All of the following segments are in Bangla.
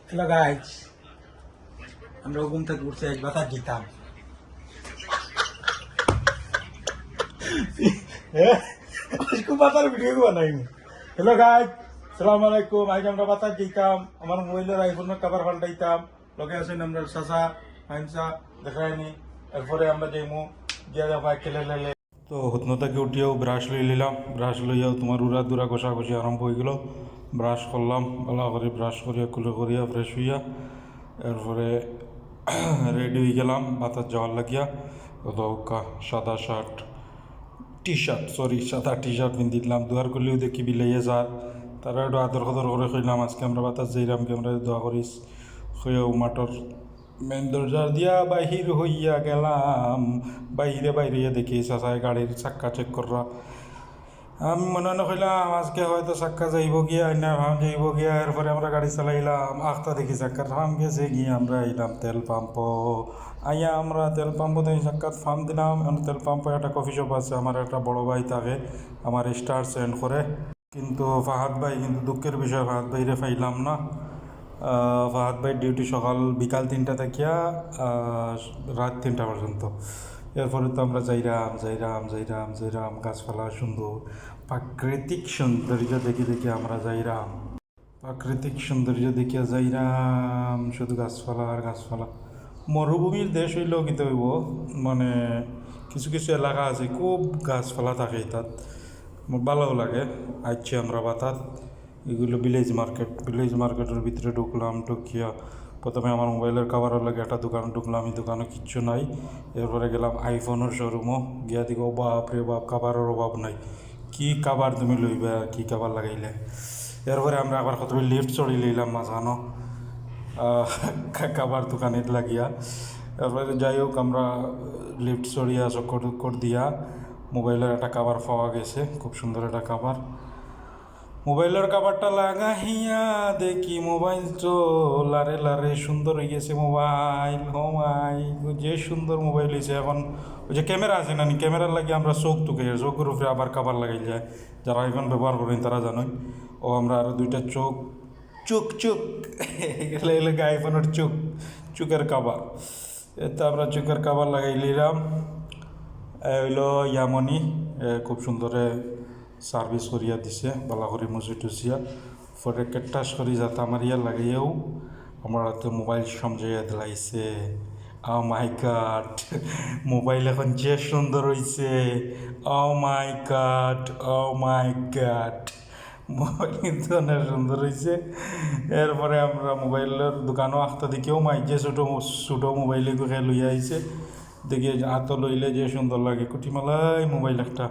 হ্যালো গাইস, আমরা ঘুম থেকে উঠছি আজ বাতাস দিতাম। আজকে বাতার ভিডিও বানাই। হ্যালো গাইস, সালাম আলাইকুম। আজ আমরা বাতাস দিতাম, আমার মোবাইলের আইফোনের কভার পাল্টাইতাম। লগে আছেন আমরা চাচা হাইনসা দেখায়নি। এরপরে আমরা যাইমু গিয়া দেখা খেলে লেলে। তো হুতনো থেকে উঠিয়েও ব্রাশ লই নিলাম। ব্রাশ লইয়াও তোমার উড়া দুরা ঘষাঘষি আরম্ভ হয়ে গেল। ব্রাশ করলাম, ভালো করে ব্রাশ করিয়া কুলে করিয়া ফ্রেশ হইয়া এরপরে রেডি হয়ে গেলাম বাতাস যাওয়ার লাগিয়া। দৌকা সাদা শার্ট সাদা টি শার্ট পিন্ধি দিলাম। দুয়ার করলেও দেখি বিলাইয়া যার তারা একটু আদর খদর করে কইলাম আজকে আমরা বাতাস যাইলাম কি আমরা দোয়া করিস হইয়াও মাঠর মেন দরজা দিয়া বাহির হইয়া গেলাম। বাইরে দেখি চাচায় গাড়ির চাক্কা চেক করা। আমি মনে মনে কইলাম আজকে হয়তো চাক্কা যাইব গিয়া না ভাম যাইব গিয়া। এরপরে আমরা গাড়ি চালাইলাম, আখতা দেখি চাক্কার ফার্ম গেছে গিয়ে আমরা আইলাম তেল পাম্প। আইয়া আমরা তেল পাম্প দেখি চাক্কার ফার্ম দিলাম। তেল পাম্পে একটা কফি শপ আছে, আমার একটা বড় ভাই থাকে, আমার স্টার সেন্ড করে। কিন্তু ফাহাদ ভাই, কিন্তু দুঃখের বিষয় ফাহাদ ভাইরে পাইলাম না। ফাহাদ ভাই ডিউটি সকাল বিকাল 3টা থেকে রাত 3টা পর্যন্ত। এরপরে তো আমরা যাইরাম গাছপালা সুন্দর, প্রাকৃতিক সৌন্দর্য দেখি আমরা যাইরাম। প্রাকৃতিক সৌন্দর্য দেখিয়া যাইরাম, শুধু গাছপালা আর গাছপালা। মরুভূমির দেশ হইলেও কিন্তু হইব, মানে কিছু কিছু এলাকা আছে খুব গাছপালা থাকে, তাত ভালোও লাগে। আইছি আমরা বাতাত এগুলো ভিলেজ মার্কেটের ভিতরে ঢুকিয়া প্রথমে আমার মোবাইলের কাভারের লাগে একটা দোকানে ঢুকলাম। এই দোকানে কিচ্ছু নাই। এরপরে গেলাম আইফোনের শোরুমও গিয়া দিকে বাপ রে বাপ, কাভারের অভাব নাই। কি কাভার তুমি লইবা, কি কাভার লাগাইলে। এরপরে আমরা আবার কত লিফট চড়ি লইলাম মাঝখানো কাভার দোকানে লাগিয়া। এরপরে যাই হোক আমরা লিফট চড়িয়া চক্কর দিয়া মোবাইলের একটা কাভার পাওয়া গেছে, খুব সুন্দর একটা কাভার। মোবাইলের কাভারটা লাগাইয়া দেখি মোবাইল তো লারে সুন্দর হয়ে গেছে মোবাইল। মাই যে সুন্দর মোবাইল হয়েছে। এখন ওই যে ক্যামেরা আছে না, ক্যামেরার লাগে আমরা চোখের উপরে আবার কাভার লাগাই যায়। যারা আইফোন ব্যবহার করেন তারা জানেন। ও আমরা আরও দুইটা চোখ এলে আইফোনের চোখের কাভার। এতে আমরা চোখের কাভার লাগাই নিলাম। হইল ইয়ামনি, খুব সুন্দরে সার্ভিস করিয়া দিছে, বালা করে মুছি টুসিয়া। পরে কেটাস করি যাতে আমার ইয়া লাগাইয়াও আমার হাতে মোবাইল সমঝাইয়া দিলাইছে। ও মাই গড, মোবাইল এখন যে সুন্দর হয়েছে। ও মাই গড, মোবাইল কিন্তু অনেক সুন্দর হয়েছে। এরপরে আমরা মোবাইলের দোকানও আসতে দেখিও যে ছোটো মোবাইলে গুখাই লইয়া আইছে। দেখি হাত লইলে যে সুন্দর লাগে, কুটিমালাই মোবাইল একটা।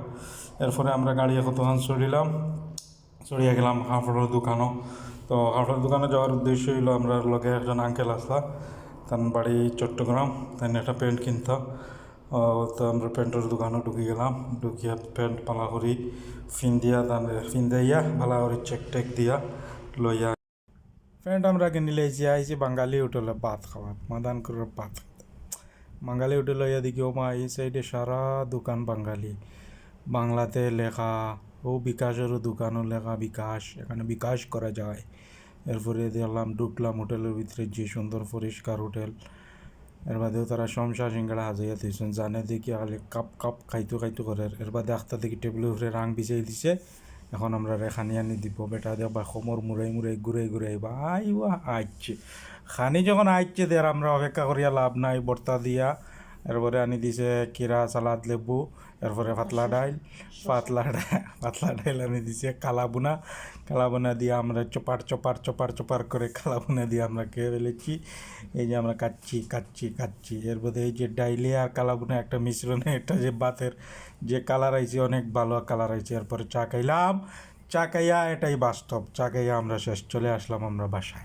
এরপরে আমরা গাড়ি কতক্ষণ চড়িয়া গেলাম কাপড়ের দোকানও। তো কাপড়ের দোকানে যাওয়ার উদ্দেশ্য হইলো আমরা লগে একজন আঙ্কেল আসলা, তার বাড়ি চট্টগ্রাম, তাই একটা প্যান্ট কিনতাম। তো আমরা প্যান্টের দোকানও ঢুকিয়া প্যান্ট পালা করি ফিন্দাইয়া পালা করি চেক দিয়া লইয়া প্যান্ট আমরা কিনি লাইছি। আইছি বাঙালি হোটেলে ভাত খাওয়া, মাদান করে ভাত বাঙালি হোটেল লইয়া দেখি ও মা এই সাইডে সারা দোকান বাঙালি, বাংলাতে লেখা। ও বিকাশেরও দোকানও লেখা বিকাশ, এখানে বিকাশ করা যায়। এরপরে ঢুকলাম হোটেলের ভিতরে, যে সুন্দর পরিষ্কার হোটেল। এর বাদেও তারা সমসা সিঙ্গাড়া হাজাইয়া দিয়েছেন, জানে দেখি খালি কাপ খাইতো করে। এর বাদে আখতা দেখি টেবিলের উপরে রাং বিছাই দিছে। এখন আমরা রেখানি আনি দিব, বেটা দেখবা কোমর মুড়াই ঘুরাই আইছে খানি। যখন আইছে দেয়ার আমরা অপেক্ষা করিয়া লাভ নাই, বর্তা দিয়া। এরপরে আনি দিছে কিরা, সালাদ, লেবু। এরপরে পাতলা ডাইল আনি দিছে। কালা বোনা দিয়ে আমরা চপার করে কালা বোনা দিয়ে আমরা খেয়ে ফেলেছি। এই যে আমরা কাচ্ছি। এর মধ্যে এই যে ডাইলে আর কালা বোনা একটা মিশ্রণে একটা যে ভাতের যে কালার আইছে, অনেক ভালো কালার আইছে। এরপরে চা খাইলাম। চা খাইয়া এটাই বাস্তব, চা খাইয়া আমরা শেষ চলে আসলাম আমরা বাসায়।